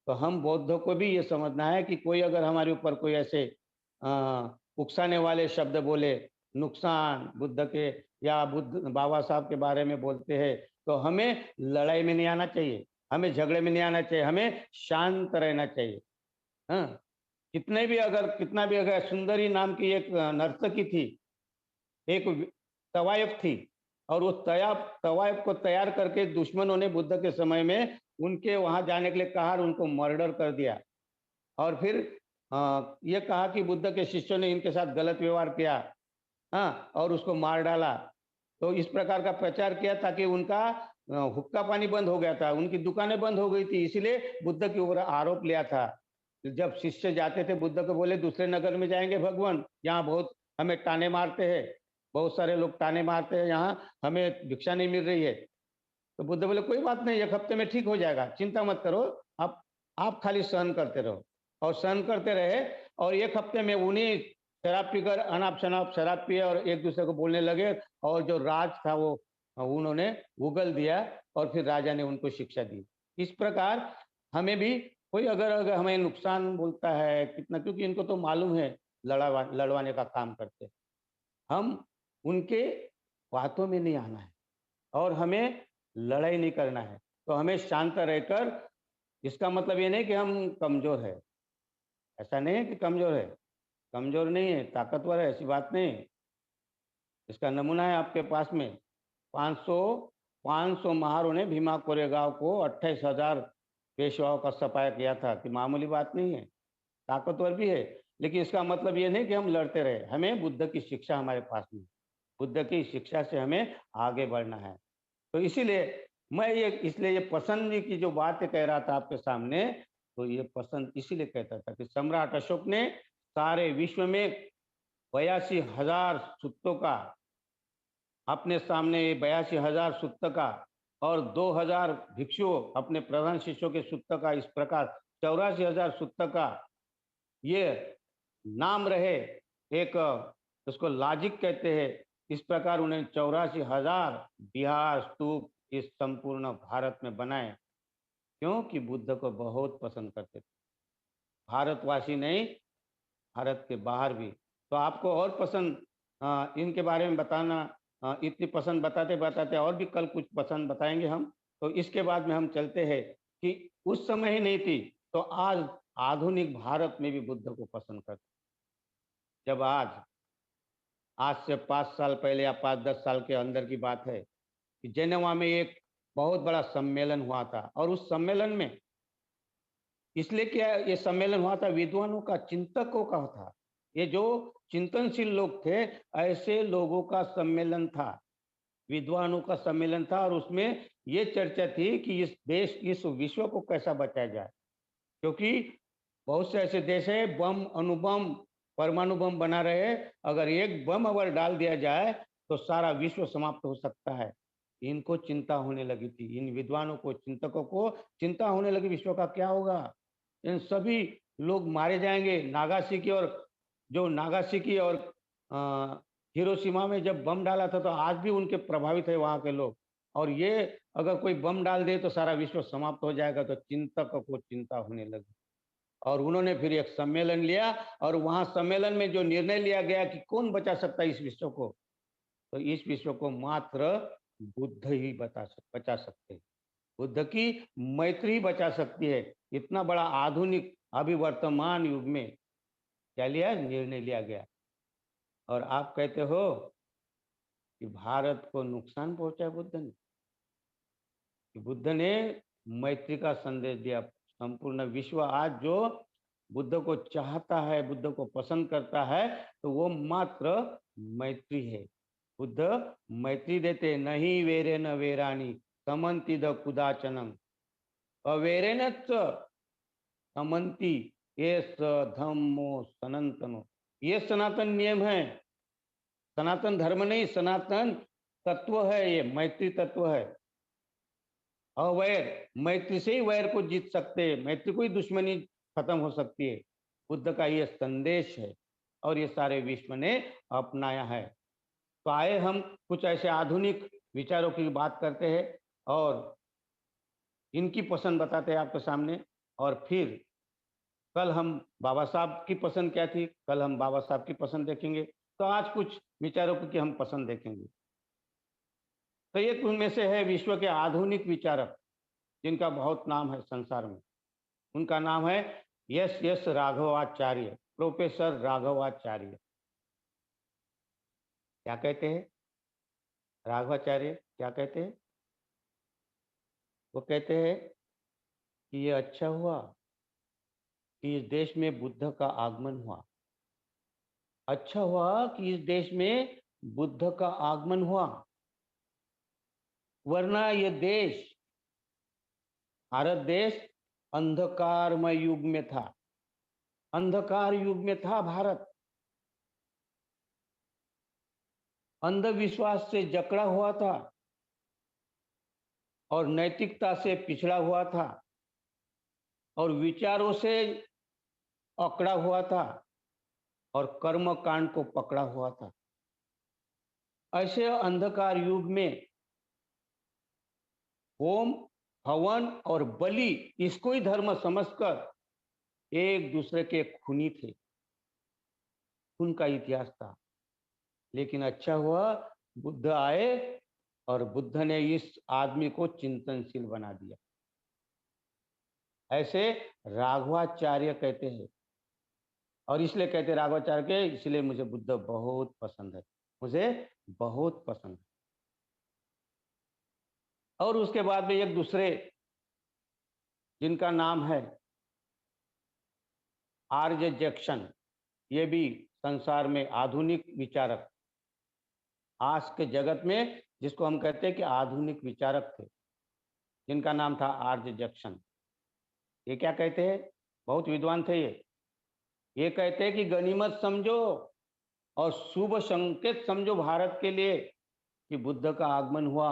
तो हम बौद्धों को भी ये समझना है कि कोई अगर हमारे ऊपर कोई ऐसे उकसाने वाले शब्द बोले, नुकसान बुद्ध के या बुद्ध बाबा साहब के बारे में बोलते हैं, तो हमें लड़ाई में नहीं आना चाहिए, हमें झगड़े में नहीं आना चाहिए, हमें शांत रहना चाहिए। हाँ, कितना भी अगर सुंदरी नाम की एक नर्तकी थी, एक तवायफ थी, और उस तवायफ को तैयार करके दुश्मनों ने बुद्ध के समय में उनके वहां जाने के लिए कहा और उनको मर्डर कर दिया। और फिर ये कहा कि बुद्ध के शिष्यों ने इनके साथ गलत व्यवहार किया, हाँ, और उसको मार डाला। तो इस प्रकार का प्रचार किया ताकि उनका हुक्का पानी बंद हो गया था, उनकी दुकानें बंद हो गई थी, इसीलिए बुद्ध के ऊपर आरोप लिया था। जब शिष्य जाते थे बुद्ध को बोले दूसरे नगर में जाएंगे भगवान, यहाँ बहुत हमें ताने मारते हैं, बहुत सारे लोग ताने मारते हैं, यहाँ हमें भिक्षा नहीं मिल रही है। तो बुद्ध बोले कोई बात नहीं, एक हफ्ते में ठीक हो जाएगा, चिंता मत करो, आप खाली सहन करते रहो। और सहन करते रहे, और एक हफ्ते में उन्हीं शराब पीकर अनाप शनाप शराब पिए और एक दूसरे को बोलने लगे, और जो राज था वो उन्होंने उगल दिया, और फिर राजा ने उनको शिक्षा दी। इस प्रकार हमें भी कोई अगर हमें नुकसान बोलता है कितना, क्योंकि इनको तो मालूम है लड़वाने का काम करते, हम उनके बातों में नहीं आना है और हमें लड़ाई नहीं करना है। तो हमें शांत रहकर, इसका मतलब ये नहीं कि हम कमजोर है, ऐसा नहीं है कि कमजोर है, कमजोर नहीं है, ताकतवर है, ऐसी बात नहीं है। इसका नमूना है आपके पास में, 500 500 महारों ने भीमा कोरेगांव को 28,000 पेशवाओं का सफाया किया था, कि मामूली बात नहीं है, ताकतवर भी है। लेकिन इसका मतलब ये नहीं कि हम लड़ते रहे, हमें बुद्ध की शिक्षा हमारे पास में, बुद्ध की शिक्षा से हमें आगे बढ़ना है। तो इसीलिए मैं ये इसलिए ये पसंद की जो बात कह रहा था आपके सामने, तो ये पसंद इसीलिए कहता था कि सम्राट अशोक ने सारे विश्व में 82,000 सूक्तों का अपने सामने, 82,000 सूक्त का, और 2,000 भिक्षुओं अपने प्रधान शिष्यों के सूक्त का, इस प्रकार 84,000 सूक्त का ये नाम रहे, एक उसको लॉजिक कहते हैं। इस प्रकार उन्हें 84,000 बिहार स्तूप इस संपूर्ण भारत में बनाए, क्योंकि बुद्ध को बहुत पसंद करते थे, भारतवासी नहीं, भारत के बाहर भी। तो आपको और पसंद इनके बारे में बताना, इतनी पसंद बताते बताते और भी कल कुछ पसंद बताएंगे हम। तो इसके बाद में हम चलते हैं कि उस समय ही नहीं थी, तो आज आधुनिक भारत में भी बुद्ध को पसंद करते। जब आज से 5 साल पहले या 5-10 साल के अंदर की बात है कि जेनेवा में एक बहुत बड़ा सम्मेलन हुआ था, और उस सम्मेलन में इसलिए क्या ये सम्मेलन हुआ था, विद्वानों का, चिंतकों का था, ये जो चिंतनशील लोग थे, ऐसे लोगों का सम्मेलन था, विद्वानों का सम्मेलन था। और उसमें ये चर्चा थी कि इस देश, इस विश्व को कैसा बचाया जाए, क्योंकि बहुत से ऐसे देश है बम, अणुबम, परमाणु बम बना रहे, अगर एक बम अगर डाल दिया जाए तो सारा विश्व समाप्त हो सकता है। इनको चिंता होने लगी थी, इन विद्वानों को, चिंतकों को चिंता होने लगी, विश्व का क्या होगा, इन सभी लोग मारे जाएंगे। नागासाकी और जो नागासाकी और हिरोशिमा में जब बम डाला था, तो आज भी उनके प्रभावित है वहां के लोग, और ये अगर कोई बम डाल दे तो सारा विश्व समाप्त हो जाएगा। तो चिंतकों को चिंता होने लगी, और उन्होंने फिर एक सम्मेलन लिया, और वहां सम्मेलन में जो निर्णय लिया गया कि कौन बचा सकता है इस विश्व को, तो इस विश्व को मात्र बुद्ध ही बचा सकते हैं, बुद्ध की मैत्री बचा सकती है। इतना बड़ा आधुनिक अभी वर्तमान युग में क्या लिया, निर्णय लिया गया। और आप कहते हो कि भारत को नुकसान पहुंचा बुद्ध ने, कि बुद्ध ने मैत्री का संदेश दिया। संपूर्ण विश्व आज जो बुद्ध को चाहता है, बुद्ध को पसंद करता है, तो वो मात्र मैत्री है। बुद्ध मैत्री देते, नहीं वेरे न वेरानी समन्ति द कुदाचनम, अवेरेन समन्ति ये धम्मो सनातनो, ये सनातन नियम है, सनातन धर्म नहीं, सनातन तत्व है, ये मैत्री तत्व है। अवैर, मैत्री से ही वैर को जीत सकते हैं, मैत्री को ही दुश्मनी खत्म हो सकती है। बुद्ध का ये संदेश है, और ये सारे विश्व ने अपनाया है। तो आए हम कुछ ऐसे आधुनिक विचारों की बात करते हैं, और इनकी पसंद बताते हैं आपके सामने। और फिर कल हम बाबा साहब की पसंद क्या थी, कल हम बाबा साहब की पसंद देखेंगे। तो आज कुछ विचारों की हम पसंद देखेंगे। तो एक उनमें से है विश्व के आधुनिक विचारक, जिनका बहुत नाम है संसार में। उनका नाम है S S Raghavacharya, professor Raghavacharya. क्या कहते हैं राघवाचार्य, क्या कहते हैं? वो कहते हैं कि ये अच्छा हुआ कि इस देश में बुद्ध का आगमन हुआ। अच्छा हुआ कि इस देश में बुद्ध का आगमन हुआ, वरना ये देश, भारत देश, अंधकारमय युग में था। अंधकार युग में था भारत। अंधविश्वास से जकड़ा हुआ था और नैतिकता से पिछड़ा हुआ था और विचारों से अकड़ा हुआ था और कर्म कांड को पकड़ा हुआ था। ऐसे अंधकार युग में होम, हवन और बलि, इसको ही धर्म समझकर एक दूसरे के खूनी थे। खून का इतिहास था। लेकिन अच्छा हुआ बुद्ध आए और बुद्ध ने इस आदमी को चिंतनशील बना दिया। ऐसे राघवाचार्य कहते हैं, और इसलिए कहते राघवाचार्य के, इसलिए मुझे बुद्ध बहुत पसंद है, मुझे बहुत पसंद है। और उसके बाद में एक दूसरे, जिनका नाम है आर्य जैक्सन, ये भी संसार में आधुनिक विचारक, आज के जगत में जिसको हम कहते हैं कि आधुनिक विचारक थे, जिनका नाम था आर्य जैक्सन। ये क्या कहते हैं, बहुत विद्वान थे ये कहते हैं कि गनीमत समझो और शुभ संकेत समझो भारत के लिए कि बुद्ध का आगमन हुआ,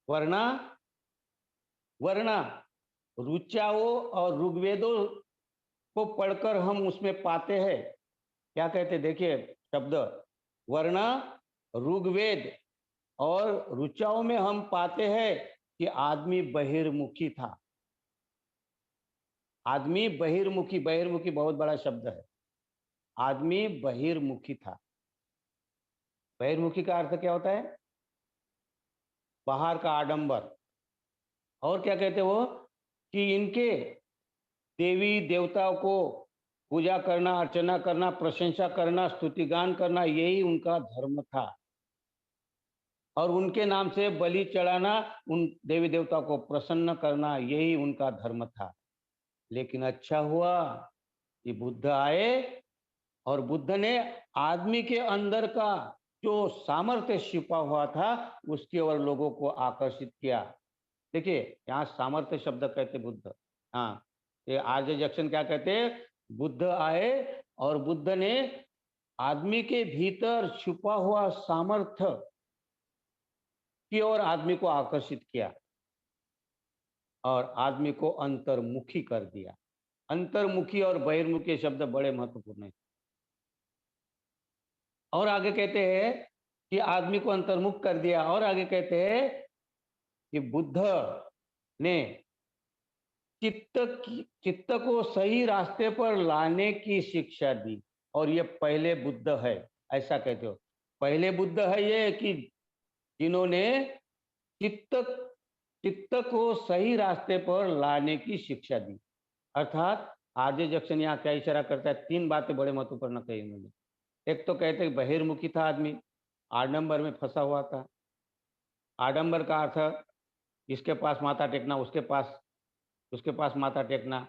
वरना वरना ऋचाओं और ऋग्वेदों को पढ़कर हम उसमें पाते हैं, क्या कहते, देखिए शब्द, वरना ऋग्वेद और ऋचाओं में हम पाते हैं कि आदमी बहिर्मुखी था। आदमी बहिर्मुखी, बहिर्मुखी बहुत बड़ा शब्द है। आदमी बहिर्मुखी था। बहिर्मुखी का अर्थ क्या होता है, बाहर का आडंबर। और क्या कहते वो, कि इनके देवी देवताओं को पूजा करना, अर्चना करना, प्रशंसा करना, स्तुतिगान करना, यही उनका धर्म था। और उनके नाम से बलि चढ़ाना, उन देवी देवताओं को प्रसन्न करना, यही उनका धर्म था। लेकिन अच्छा हुआ कि बुद्ध आए और बुद्ध ने आदमी के अंदर का जो सामर्थ्य छिपा हुआ था उसकी ओर लोगों को आकर्षित किया। देखिए यहाँ सामर्थ्य शब्द कहते बुद्ध, हाँ, ये आर्य जैक्सन क्या कहते हैं, बुद्ध आए और बुद्ध ने आदमी के भीतर छुपा हुआ सामर्थ्य की ओर आदमी को आकर्षित किया और आदमी को अंतर्मुखी कर दिया। अंतर्मुखी और बहिर्मुखी शब्द बड़े महत्वपूर्ण है। और आगे कहते हैं कि आदमी को अंतर्मुख कर दिया, और आगे कहते हैं कि बुद्ध ने चित्त को सही रास्ते पर लाने की शिक्षा दी। और ये पहले बुद्ध है, ऐसा कहते हो, पहले बुद्ध है ये कि जिन्होंने चित्त चित्त को सही रास्ते पर लाने की शिक्षा दी। अर्थात आर्य जैक्सन यहाँ क्या इशारा करता है, तीन बातें बड़े महत्वपूर्ण कही उन्होंने। एक तो कहते हैं बहिर्मुखी था आदमी, आडंबर में फंसा हुआ था। आडंबर का अर्थ इसके पास माथा टेकना, उसके पास माथा टेकना,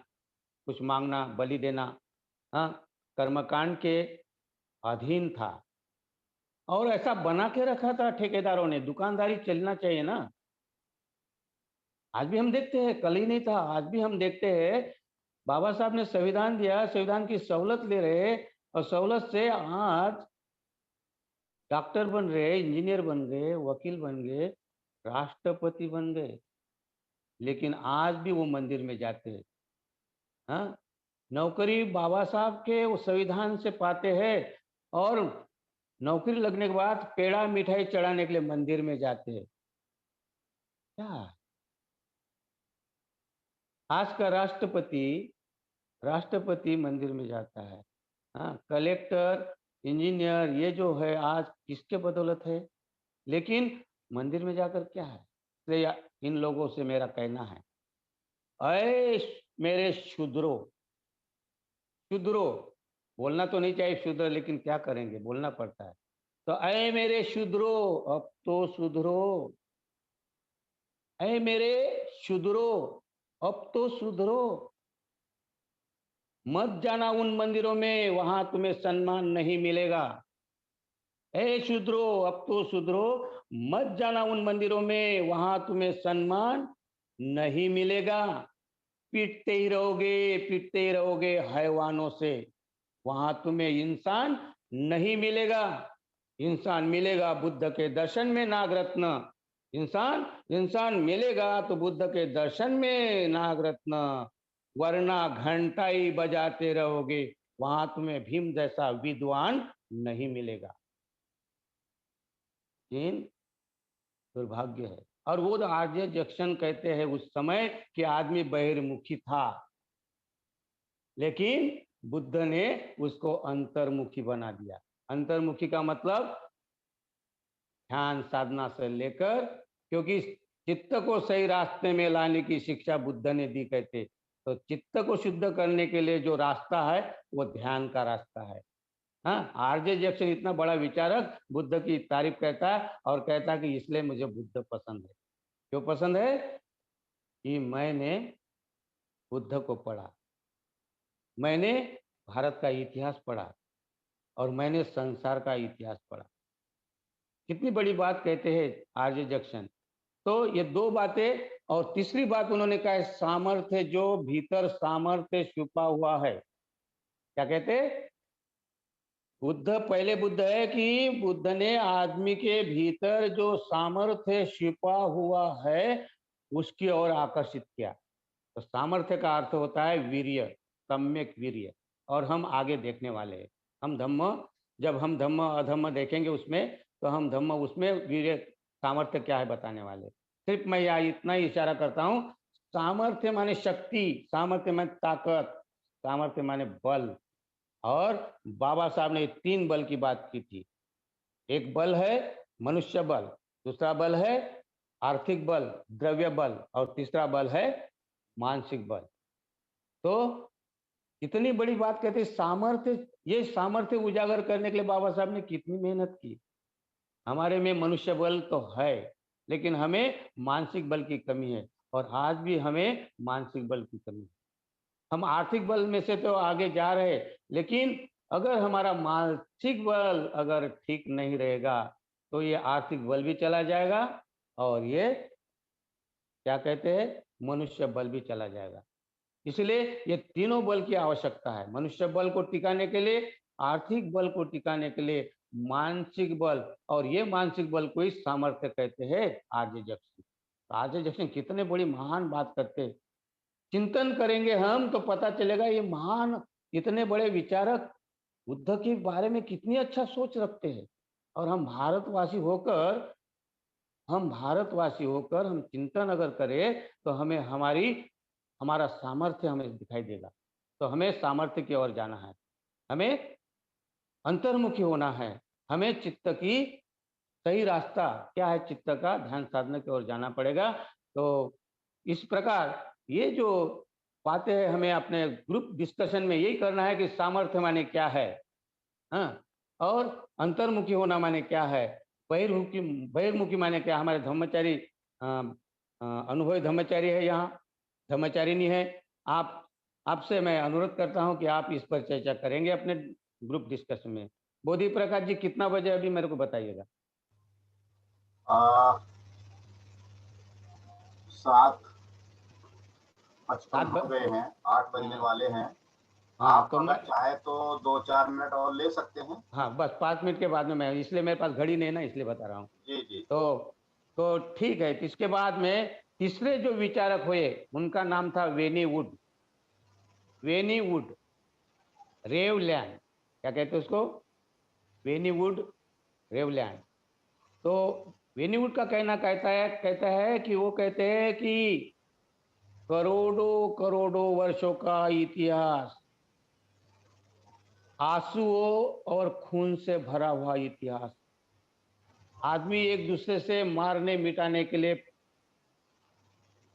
कुछ मांगना, बलि देना, हाँ, कर्मकांड के अधीन था। और ऐसा बना के रखा था ठेकेदारों ने, दुकानदारी चलना चाहिए ना। आज भी हम देखते हैं, कल ही नहीं था, आज भी हम देखते हैं, बाबा साहब ने संविधान दिया, संविधान की सहूलत ले रहे, और सहूलत से आज डॉक्टर बन रहे, इंजीनियर बन गए, वकील बन गए, राष्ट्रपति बन गए, लेकिन आज भी वो मंदिर में जाते हैं। हाँ, नौकरी बाबा साहब के उस संविधान से पाते हैं, और नौकरी लगने के बाद पेड़ा मिठाई चढ़ाने के लिए मंदिर में जाते हैं। क्या आज का राष्ट्रपति मंदिर में जाता है, हाँ, कलेक्टर, इंजीनियर, ये जो है आज किसके बदौलत है, लेकिन मंदिर में जाकर क्या है। इसलिए इन लोगों से मेरा कहना है, अरे मेरे शूद्रो, शूद्रो बोलना तो नहीं चाहिए शूद्र, लेकिन क्या करेंगे, बोलना पड़ता है। तो अरे मेरे शूद्रो, अब तो सुधरो, अरे मेरे शूद्रो, अब तो सुधरो, मत जाना उन मंदिरों में, वहां तुम्हें सम्मान नहीं मिलेगा। ए शूद्रो, अब तो सुधरो, मत जाना उन मंदिरों में, वहां तुम्हें सम्मान नहीं मिलेगा। पीटते ही रहोगे हैवानों से, वहां तुम्हें इंसान नहीं मिलेगा। इंसान मिलेगा बुद्ध के दर्शन में नागरत्न। इंसान इंसान मिलेगा तो बुद्ध के दर्शन में नागरत्न, वरना घंटा ही बजाते रहोगे, वहां तुम्हें भीम जैसा विद्वान नहीं मिलेगा। तीन दुर्भाग्य है। और वो तो आर्य जंक्शन कहते हैं उस समय कि आदमी बहिर्मुखी था, लेकिन बुद्ध ने उसको अंतर्मुखी बना दिया। अंतर्मुखी का मतलब ध्यान साधना से लेकर, क्योंकि चित्त को सही रास्ते में लाने की शिक्षा बुद्ध ने दी कहते, तो चित्त को शुद्ध करने के लिए जो रास्ता है वो ध्यान का रास्ता है। हाँ, आरजे जैक्सन इतना बड़ा विचारक बुद्ध की तारीफ कहता है और कहता है कि इसलिए मुझे बुद्ध पसंद है। क्यों पसंद है? कि मैंने बुद्ध को पढ़ा, मैंने भारत का इतिहास पढ़ा और मैंने संसार का इतिहास पढ़ा। कितनी बड़ी बात कहते हैं आरजे जंक्शन। तो ये दो बातें, और तीसरी बात उन्होंने कहा है सामर्थ्य, जो भीतर सामर्थ्य छुपा हुआ है। क्या कहते? बुद्ध, पहले बुद्ध है कि बुद्ध ने आदमी के भीतर जो सामर्थ्य छिपा हुआ है उसकी ओर आकर्षित किया। तो सामर्थ्य का अर्थ होता है वीर्य, सम्यक वीर्य। और हम आगे देखने वाले हैं, हम धम्म, जब हम धम्म अधम्म देखेंगे उसमें, तो हम धम्म उसमें वीर्य सामर्थ्य क्या है बताने वाले। सिर्फ मैं यहाँ इतना ही इशारा करता हूँ, सामर्थ्य माने शक्ति, सामर्थ्य माने ताकत, सामर्थ्य माने बल। और बाबा साहब ने तीन बल की बात की थी। एक बल है मनुष्य बल, दूसरा बल है आर्थिक बल, द्रव्य बल, और तीसरा बल है मानसिक बल। तो इतनी बड़ी बात कहते सामर्थ्य, ये सामर्थ्य उजागर करने के लिए बाबा साहब ने कितनी मेहनत की। हमारे में मनुष्य बल तो है, लेकिन हमें मानसिक बल की कमी है, और आज भी हमें मानसिक बल की कमी है। हम आर्थिक बल में से तो आगे जा रहे, लेकिन अगर हमारा मानसिक बल अगर ठीक नहीं रहेगा तो ये आर्थिक बल भी चला जाएगा, और ये क्या कहते हैं मनुष्य बल भी चला जाएगा। इसलिए ये तीनों बल की आवश्यकता है, मनुष्य बल को टिकाने के लिए, आर्थिक बल को टिकाने के लिए मानसिक बल, और ये मानसिक बल को ही सामर्थ्य कहते हैं आर्य जंक्शन। आर्य जंक्शन कितने बड़ी महान बात करते हैं। चिंतन करेंगे हम तो पता चलेगा ये महान, इतने बड़े विचारक बुद्ध के बारे में कितनी अच्छा सोच रखते हैं। और हम भारतवासी होकर हम चिंतन अगर करें तो हमें हमारा सामर्थ्य हमें दिखाई देगा। तो हमें सामर्थ्य की ओर जाना है, हमें अंतर्मुखी होना है, हमें चित्त की सही रास्ता क्या है, चित्त का ध्यान साधना की ओर जाना पड़ेगा। तो इस प्रकार ये जो बातें हैं हमें अपने ग्रुप डिस्कशन में यही करना है कि सामर्थ्य माने क्या है, हाँ, और अंतर्मुखी होना माने क्या है, बहिर्मुखी बहिर्मुखी माने क्या। हमारे धर्मचारी अनुभवी धर्मचारी है यहाँ, धर्मचारिणी है। आप आपसे मैं अनुरोध करता हूँ कि आप इस पर चर्चा करेंगे अपने ग्रुप डिस्कशन में। बोधि प्रकाश जी कितना बजे अभी मेरे को बताइएगा। 7:55 हो गए हैं, 8 बजने वाले हैं। हाँ, आप तो अगर चाहे तो 2-4 मिनट और ले सकते हैं। हाँ, बस 5 मिनट के बाद में मैं, इसलिए मेरे पास घड़ी नहीं ना, इसलिए बता रहा हूँ। जी जी। तो ठीक है। इसके बाद में तीसरे जो विचारक हुए उनका नाम था वेनी वुड, वेनी वुड रेवलैंड, क्या कहते हैं उसको, वेनी वुड रेवलैंड। तो वेनी वुड का कहता है कि वो कहते हैं कि करोड़ों करोड़ों वर्षों का इतिहास, आंसुओं और खून से भरा हुआ इतिहास, आदमी एक दूसरे से मारने मिटाने के लिए,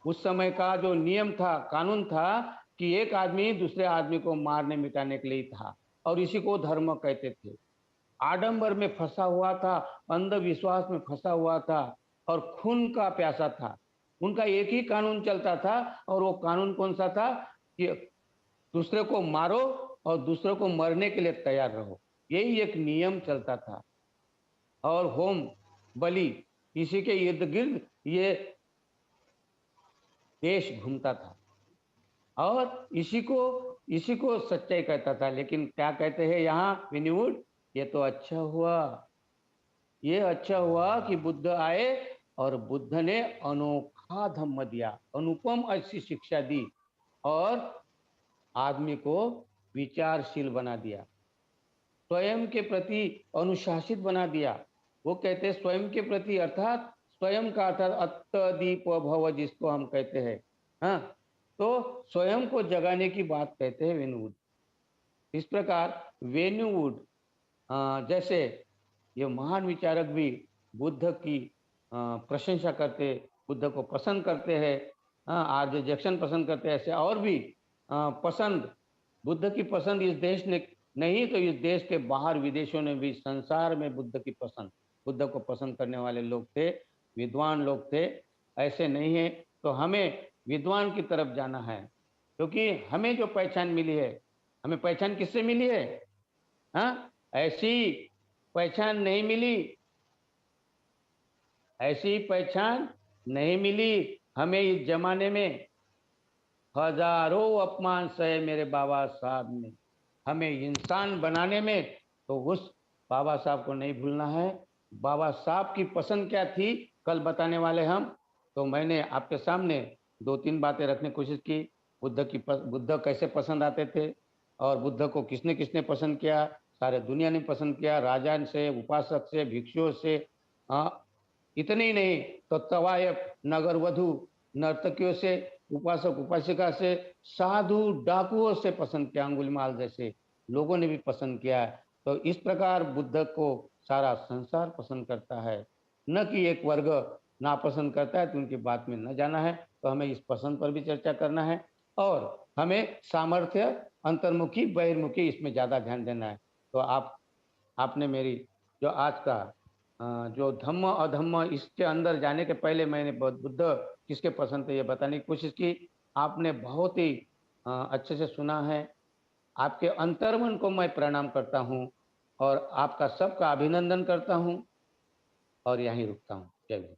उस समय का जो नियम था, कानून था कि एक आदमी दूसरे आदमी को मारने मिटाने के लिए था, और इसी को धर्म कहते थे। आडंबर में फंसा हुआ था, अंधविश्वास में फंसा हुआ था, और खून का प्यासा था। उनका एक ही कानून चलता था, और वो कानून कौन सा था कि दूसरे को मारो और दूसरे को मरने के लिए तैयार रहो। यही एक नियम चलता था। और होम, बलि, इसी के इर्द-गिर्द ये देश घूमता था, और इसी को सच्चाई कहता था। लेकिन क्या कहते हैं यहाँ विनीवुड, ये तो अच्छा हुआ, ये अच्छा हुआ कि बुद्ध आए, और बुद्ध ने अनोखा धम्म दिया, अनुपम ऐसी शिक्षा दी, और आदमी को विचारशील बना दिया, स्वयं के प्रति अनुशासित बना दिया। वो कहते हैं स्वयं के प्रति, अर्थात स्वयं का अर्थात अत्तदीप भव, जिसको हम कहते हैं। हाँ, तो स्वयं को जगाने की बात कहते हैं वेन्यूवुड। इस प्रकार वेन्यूवुड जैसे ये महान विचारक भी बुद्ध की प्रशंसा करते, बुद्ध को पसंद करते हैं, आर्य जैक्सन पसंद करते हैं, ऐसे और भी पसंद, बुद्ध की पसंद इस देश ने नहीं, तो इस देश के बाहर विदेशों ने भी संसार में बुद्ध की पसंद, बुद्ध को पसंद करने वाले लोग थे, विद्वान लोग थे। ऐसे नहीं है, तो हमें विद्वान की तरफ जाना है, क्योंकि हमें जो पहचान मिली है, हमें पहचान किससे मिली है? हाँ, ऐसी पहचान नहीं मिली, ऐसी पहचान नहीं मिली हमें इस जमाने में। हजारों अपमान सहे मेरे बाबा साहब ने, हमें इंसान बनाने में, तो उस बाबा साहब को नहीं भूलना है। बाबा साहब की पसंद क्या थी, कल बताने वाले हम। तो मैंने आपके सामने दो तीन बातें रखने की कोशिश की। बुद्ध कैसे पसंद आते थे, और बुद्ध को किसने किसने पसंद किया, सारे दुनिया ने पसंद किया, राजा से, उपासक से, भिक्षुओं से, इतने ही नहीं, तो तवायफ, नगर वधु, नर्तकियों से, उपासक उपासिका से, साधु डाकुओं से पसंद किया, अंगुलीमाल जैसे लोगों ने भी पसंद किया है। तो इस प्रकार बुद्ध को सारा संसार पसंद करता है, न कि एक वर्ग नापसंद करता है, तो उनकी बात में न जाना है। तो हमें इस पसंद पर भी चर्चा करना है, और हमें सामर्थ्य, अंतर्मुखी, बहिर्मुखी, इसमें ज्यादा ध्यान देना है। तो आपने मेरी जो आज का जो धम्म अधम्म, इसके अंदर जाने के पहले मैंने बुद्ध किसके पसंद थे ये बताने की कोशिश की। आपने बहुत ही अच्छे से सुना है। आपके अंतर्मन को मैं प्रणाम करता हूँ, और आपका सबका अभिनंदन करता हूँ, और यहीं रुकता हूँ। जय हिंद।